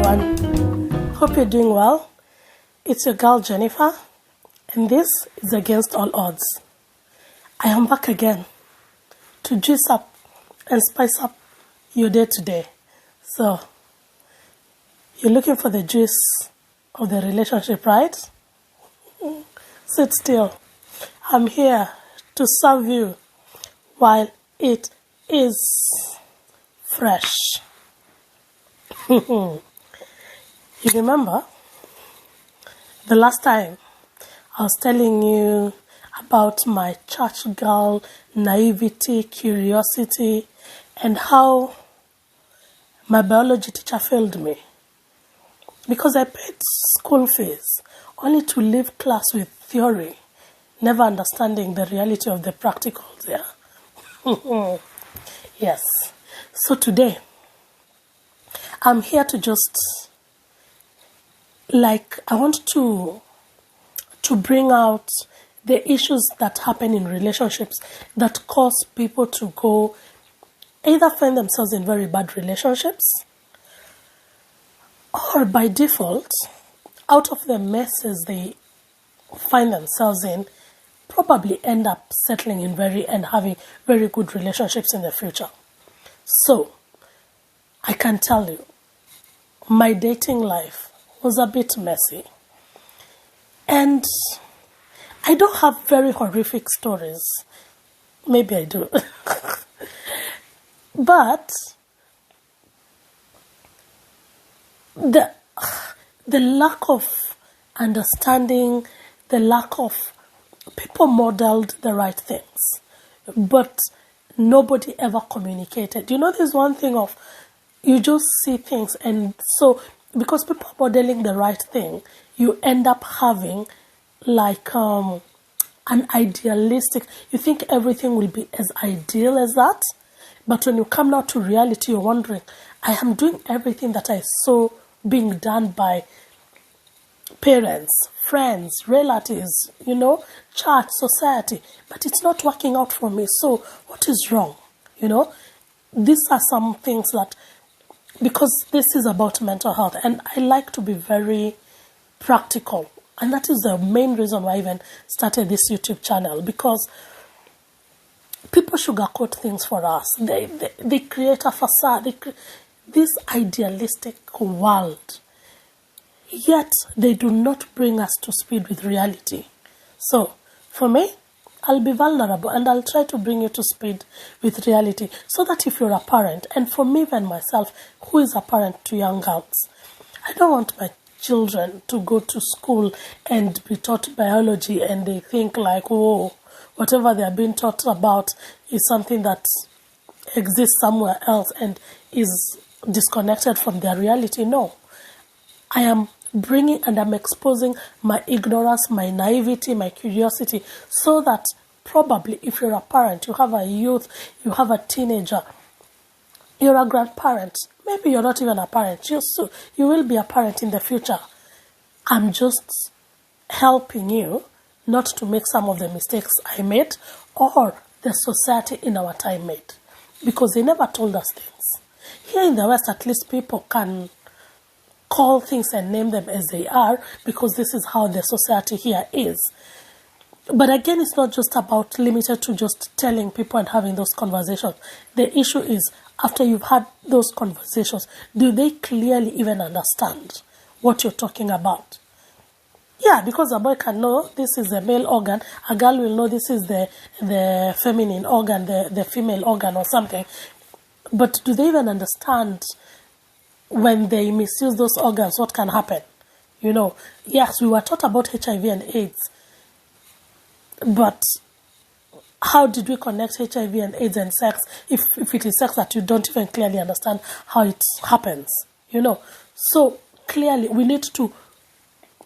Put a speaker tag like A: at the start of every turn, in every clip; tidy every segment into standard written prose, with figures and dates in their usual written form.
A: everyone. Hope you're doing well. It's your girl Jennifer, and this is Against All Odds. I am back again to juice up and spice up your day today. So, you're looking for the juice of the relationship, right? Sit still. I'm here to serve you while it is fresh. You remember the last time I was telling you about my church girl naivety, curiosity, and how my biology teacher failed me because I paid school fees only to leave class with theory, never understanding the reality of the practicals there. Yes. So today, I'm here to just, I want to bring out the issues that happen in relationships that cause people to go, either find themselves in very bad relationships, or by default, out of the messes they find themselves in, probably end up settling in and having very good relationships in the future. So, I can tell you, my dating life was a bit messy. And I don't have very horrific stories. Maybe I do. But the lack of understanding, the lack of people modeled the right things, but nobody ever communicated. You know, there's one thing of you just see things, and so because people are modeling the right thing, you end up having an idealistic, you think everything will be as ideal as that, but when you come now to reality, you're wondering, I am doing everything that I saw being done by parents, friends, relatives, church, society, but it's not working out for me. So what is wrong? These are some things that, because this is about mental health, and I like to be very practical, and that is the main reason why I even started this YouTube channel, because people sugarcoat things for us. They create a facade, this idealistic world, yet they do not bring us to speed with reality. So, for me, I'll be vulnerable and I'll try to bring you to speed with reality so that if you're a parent, and for me and myself, who is a parent to young girls, I don't want my children to go to school and be taught biology and they think whatever they're being taught about is something that exists somewhere else and is disconnected from their reality. No. I am bringing and I'm exposing my ignorance, my naivety, my curiosity, so that probably if you're a parent, you have a youth, you have a teenager, you're a grandparent, maybe you're not even a parent, you will be a parent in the future. I'm just helping you not to make some of the mistakes I made or the society in our time made, because they never told us things. Here in the West, at least people can call things and name them as they are, because this is how the society here is. But again, it's not just about limited to just telling people and having those conversations. The issue is, after you've had those conversations, do they clearly even understand what you're talking about? Yeah, because a boy can know this is the male organ, a girl will know this is the feminine organ, the female organ or something. But do they even understand when they misuse those organs, what can happen? Yes, we were taught about HIV and AIDS, but how did we connect HIV and AIDS and sex if it is sex that you don't even clearly understand how it happens? So clearly we need to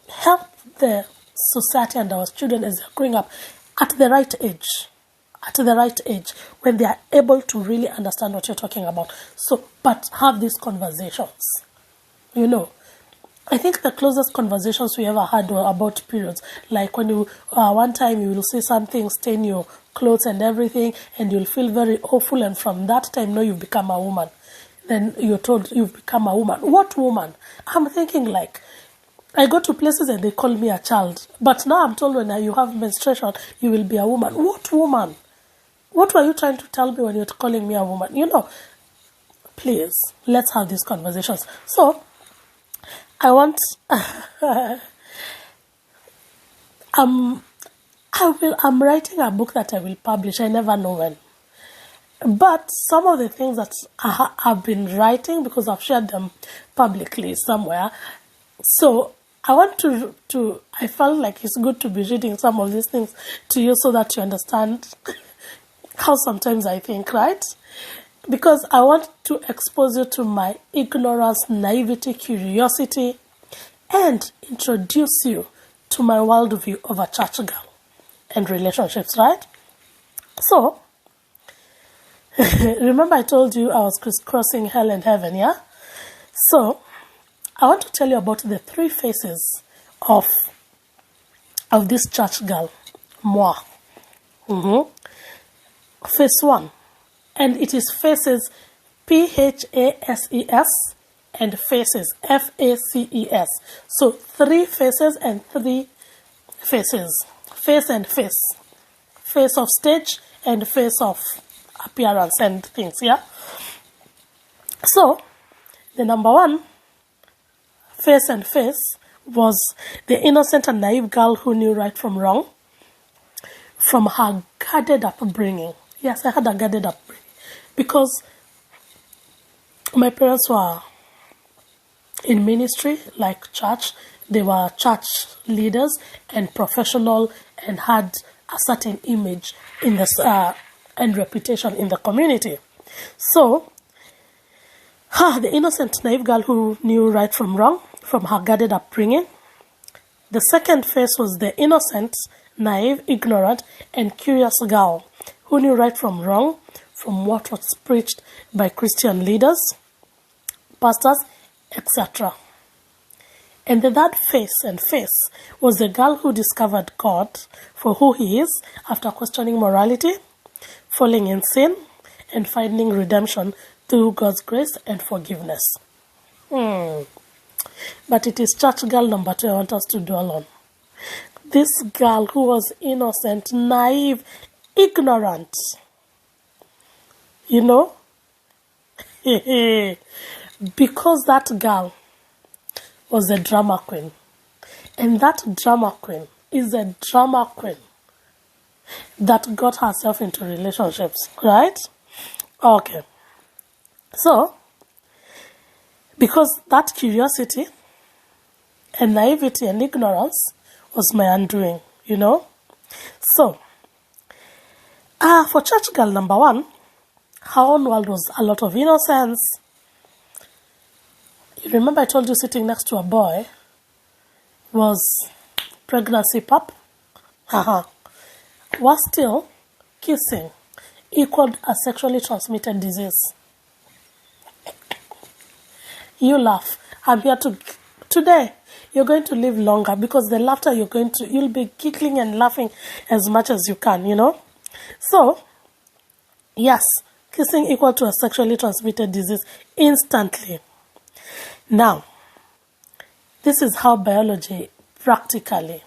A: help the society and our children as they're growing up at the right age, when they are able to really understand what you're talking about. So, but have these conversations. I think the closest conversations we ever had were about periods. Like when you, one time you will see something stain your clothes and everything, and you'll feel very awful, and from that time, you've become a woman. then you're told you've become a woman. What woman? I'm thinking like, I go to places and they call me a child. But now I'm told when you have menstruation, you will be a woman. What woman? What were you trying to tell me when you're calling me a woman? Please, let's have these conversations. So, I want... I'm writing a book that I will publish. I never know when. But some of the things that I've been writing, because I've shared them publicly somewhere, so I want I felt like it's good to be reading some of these things to you so that you understand how sometimes I think, right? Because I want to expose you to my ignorance, naivety, curiosity, and introduce you to my worldview of a church girl and relationships, right? So, remember I told you I was crisscrossing hell and heaven, yeah? So, I want to tell you about the 3 faces of this church girl, moi. Phase 1. And it is faces, P-H-A-S-E-S, and faces, F-A-C-E-S. So 3 faces and 3 faces. Face and face. Face of stage and face of appearance and things, yeah? So, the number 1, face and face, was the innocent and naive girl who knew right from wrong from her guarded upbringing. Yes, I had a guarded upbringing because my parents were in ministry, like church. They were church leaders and professional and had a certain image in this and reputation in the community. So, the innocent, naive girl who knew right from wrong from her guarded upbringing. The second face was the innocent, naive, ignorant, and curious girl who knew right from wrong from what was preached by Christian leaders, pastors, etc. And the third face was the girl who discovered God for who he is after questioning morality, falling in sin, and finding redemption through God's grace and forgiveness. But it is church girl number 2 I want us to dwell on. This girl who was innocent, naive, ignorant. Because that girl was a drama queen. And that drama queen is a drama queen that got herself into relationships, right? Okay. So, because that curiosity and naivety and ignorance was my undoing, So, for church girl number 1, her own world was a lot of innocence. You remember I told you sitting next to a boy was pregnancy pup? Was still kissing equaled a sexually transmitted disease. You laugh. I'm here today. You're going to live longer because the laughter you'll be giggling and laughing as much as you can, So, yes, kissing equal to a sexually transmitted disease instantly. Now, this is how biology, practically,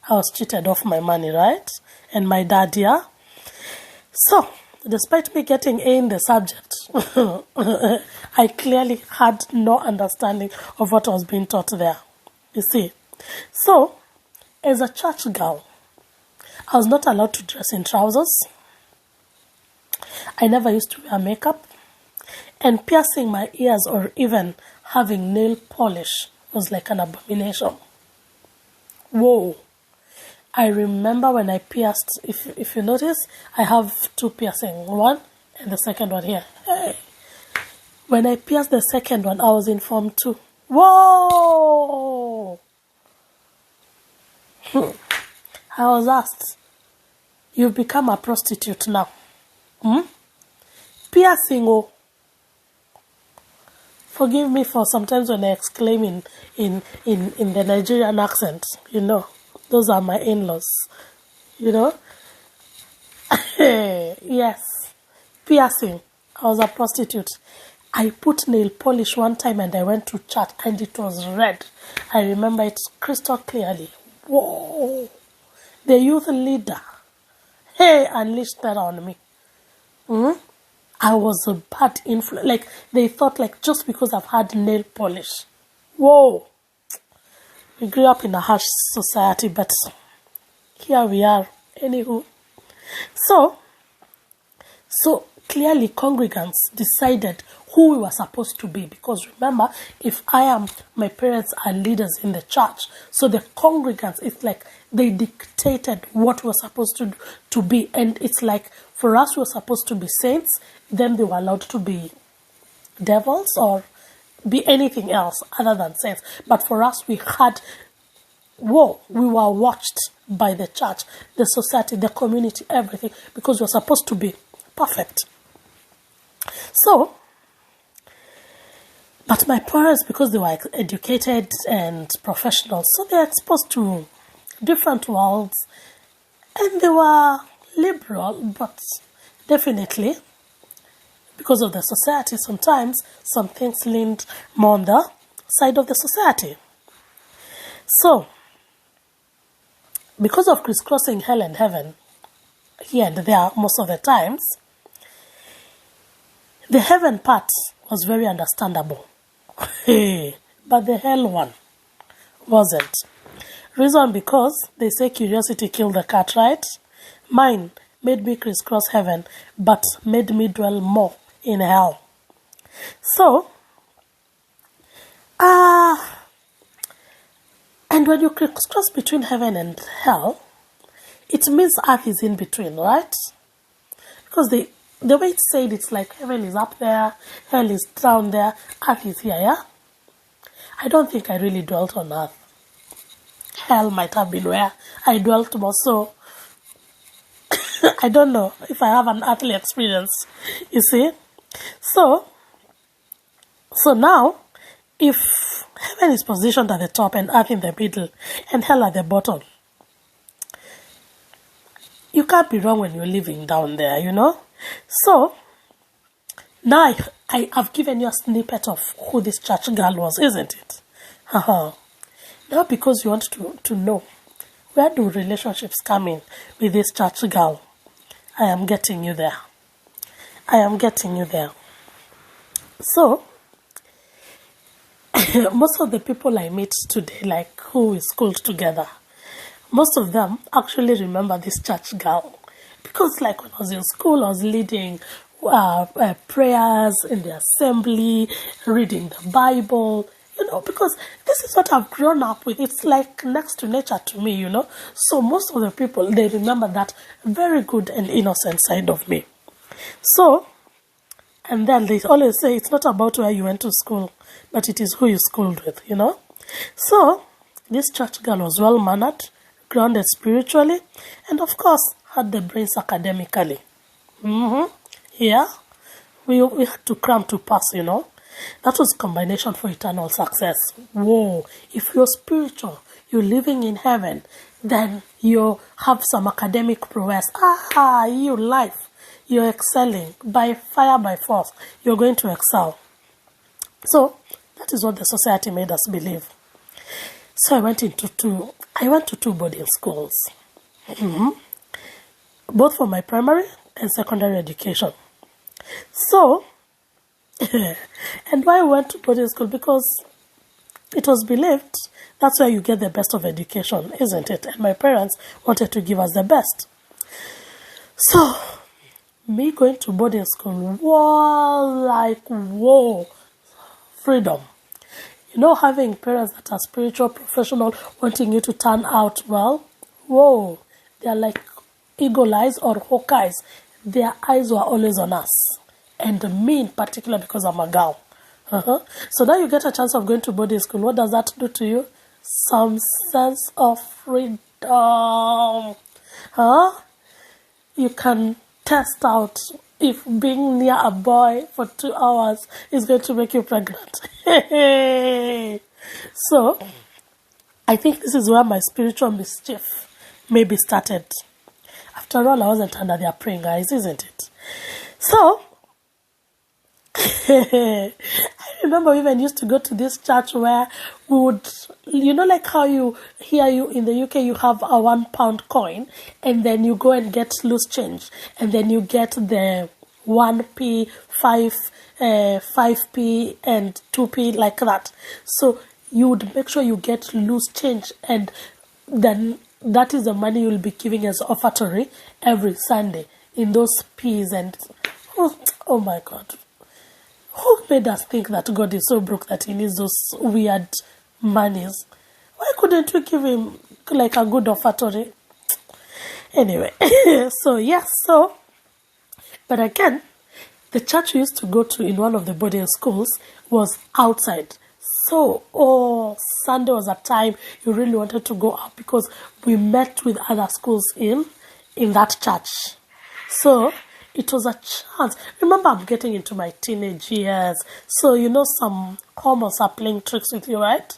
A: I was cheated off my money, right? And my dad, yeah? So, despite me getting A in the subject, I clearly had no understanding of what was being taught there. You see? So, as a church girl, I was not allowed to dress in trousers. I never used to wear makeup. And piercing my ears or even having nail polish was like an abomination. Whoa. I remember when I pierced, if you notice, I have 2 piercings. One and the second one here. Hey. When I pierced the second one, I was in Form 2. Whoa! I was asked, you've become a prostitute now. Piercing, oh. Forgive me for sometimes when I exclaim in the Nigerian accent, Those are my in-laws, Yes, piercing. I was a prostitute. I put nail polish one time and I went to church and it was red. I remember it crystal clearly. Whoa! The youth leader, hey, unleashed that on me. I was a bad influence. Like, they thought, like, just because I've had nail polish. Whoa! We grew up in a harsh society, but here we are. Anywho. So clearly congregants decided who we were supposed to be, because remember, if my parents are leaders in the church, so the congregants, it's like they dictated what we're supposed to be, and it's like for us we're supposed to be saints, then they were allowed to be devils or be anything else other than saints. But for us, we were watched by the church, the society, the community, everything, because we're supposed to be perfect. So, but my parents, because they were educated and professional, so they're exposed to different worlds, and they were liberal, but definitely, because of the society, sometimes some things leaned more on the side of the society. So, because of crisscrossing hell and heaven, here and there, most of the times, the heaven part was very understandable. But the hell one wasn't. Reason because they say curiosity killed the cat, right? Mine made me crisscross heaven, but made me dwell more in hell. So, and when you crisscross between heaven and hell, it means earth is in between, right? Because the way it's said, it's like heaven is up there, hell is down there, earth is here, yeah? I don't think I really dwelt on earth. Hell might have been where I dwelt more, so I don't know if I have an earthly experience, you see? So now, if heaven is positioned at the top and earth in the middle and hell at the bottom, you can't be wrong when you're living down there, you know? So, now I've given you a snippet of who this church girl was, isn't it? Now, because you want to know, where do relationships come in with this church girl? I am getting you there. So, most of the people I meet today, like who we schooled together, most of them actually remember this church girl. Because like when I was in school, I was leading prayers in the assembly, reading the Bible, you know, because this is what I've grown up with. It's like next to nature to me, you know. So most of the people, they remember that very good and innocent side of me. So, and then they always say it's not about where you went to school, but it is who you schooled with, you know. So, this church girl was well-mannered, grounded spiritually, and of course, had the brains academically. Yeah, we had to cram to pass, you know. That was combination for eternal success. Whoa, if you're spiritual, you're living in heaven, then you have some academic prowess. You life, you're excelling by fire, by force. You're going to excel. So that is what the society made us believe. So I went to two boarding schools, both for my primary and secondary education. So, and why I went to boarding school? Because it was believed that's where you get the best of education, isn't it? And my parents wanted to give us the best. So, me going to boarding school was like, whoa, freedom. You know, having parents that are spiritual, professional, wanting you to turn out well, whoa, they're like eagle eyes or hawk eyes. Their eyes were always on us. And me in particular, because I'm a girl. So now you get a chance of going to boarding school. What does that do to you? Some sense of freedom. You can test out if being near a boy for 2 hours is going to make you pregnant. So, I think this is where my spiritual mischief maybe started. After all, I wasn't under their praying eyes, isn't it? So, I remember we even used to go to this church where we would, like how you in the UK, you have a £1 coin, and then you go and get loose change, and then you get the 1p, 5p, and 2p, like that. So you would make sure you get loose change, and then that is the money you'll be giving as offertory every Sunday in those peas. And oh my God. Who made us think that God is so broke that he needs those weird monies? Why couldn't we give him like a good offertory? Anyway, but again, the church we used to go to in one of the boarding schools was outside. So, Sunday was a time you really wanted to go out because we met with other schools in that church. So, it was a chance. Remember, I'm getting into my teenage years. So, some hormones are playing tricks with you, right?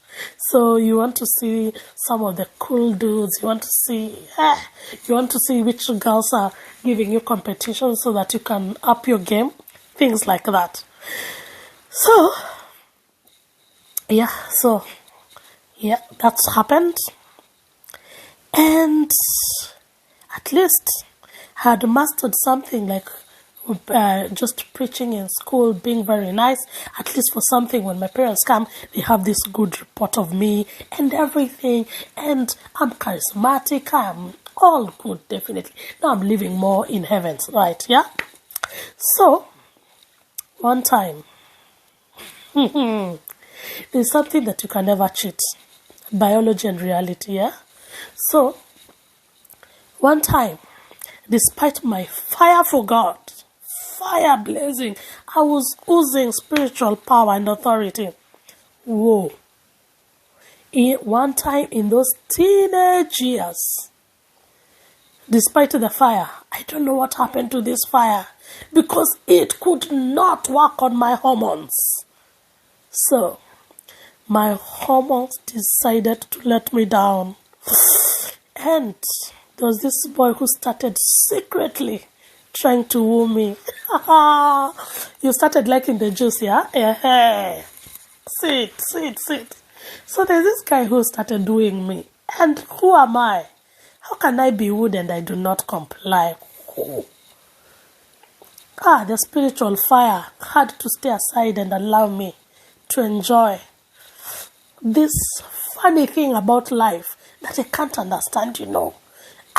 A: So, you want to see some of the cool dudes. You want to see which girls are giving you competition so that you can up your game. Things like that. So, that's happened. And at least had mastered something, like just preaching in school, being very nice, at least for something. When my parents come, they have this good report of me and everything, and I'm charismatic, I'm all good, definitely. Now I'm living more in heavens, right? Yeah. So one time, there's something that you can never cheat: biology and reality. Yeah. So one time, despite my fire for God, fire blazing, I was oozing spiritual power and authority. Whoa. One time in those teenage years, despite the fire, I don't know what happened to this fire, because it could not work on my hormones. So, my hormones decided to let me down. And there was this boy who started secretly trying to woo me. You started liking the juice, yeah? Hey. Sit. So there's this guy who started wooing me. And who am I? How can I be wooed and I do not comply? The spiritual fire had to stay aside and allow me to enjoy this funny thing about life that I can't understand,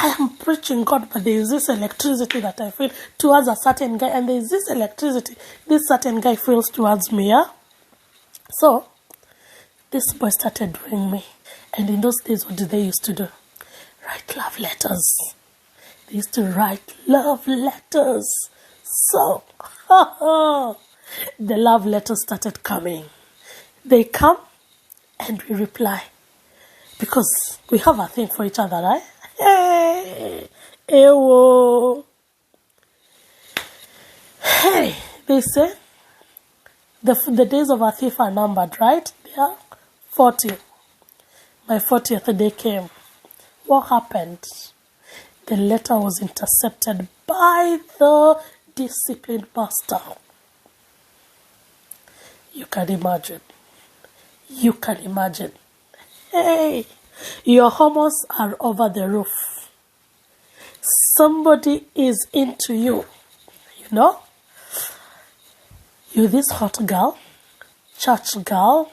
A: I am preaching God, but there is this electricity that I feel towards a certain guy, and there is this electricity this certain guy feels towards me, yeah? So, this boy started doing me. And in those days, what did they used to do? Write love letters. They used to write love letters. So, the love letters started coming. They come, and we reply. Because we have a thing for each other, right? Hey, ewo. Hey, they say the days of a thief are numbered, right? They are 40. My 40th day came. What happened? The letter was intercepted by the disciplined master. You can imagine. Hey, your hormones are over the roof. Somebody is into you, You're this hot girl, church girl.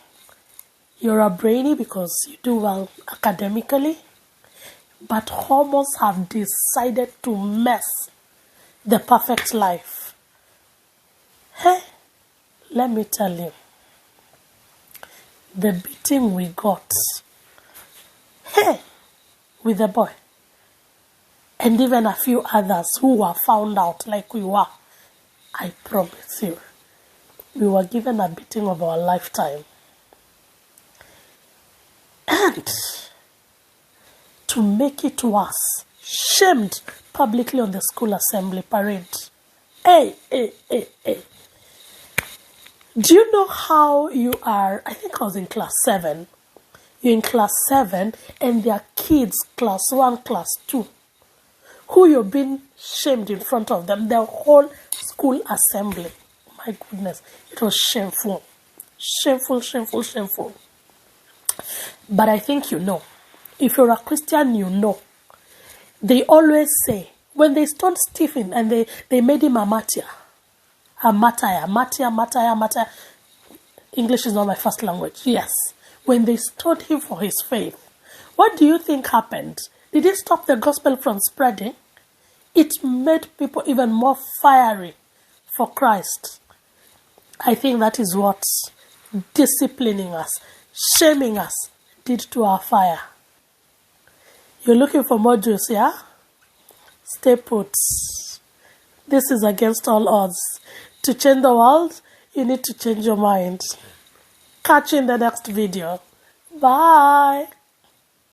A: You're a brainy because you do well academically. But hormones have decided to mess the perfect life. Hey, let me tell you. The beating we got, with the boy, and even a few others who were found out like we were, I promise you, we were given a beating of our lifetime. And to make it worse, shamed publicly on the school assembly parade. Hey. Do you know how you are? I think I was in class 7. You're in class 7 and there are kids, class 1, class 2, who you're being shamed in front of them, the whole school assembly. My My goodness, it was shameful. Shameful, shameful, shameful. But I think you know. If you're a Christian, you know. They always say, when they stoned Stephen and they made him a martyr. A martyr. English is not my first language. Yes. When they stoned him for his faith, what do you think happened? Did it stop the gospel from spreading? It made people even more fiery for Christ. I think that is what disciplining us, shaming us, did to our fire. You're looking for more juice, yeah? Stay put. This is against all odds. To change the world, you need to change your mind. Catch you in the next video. Bye.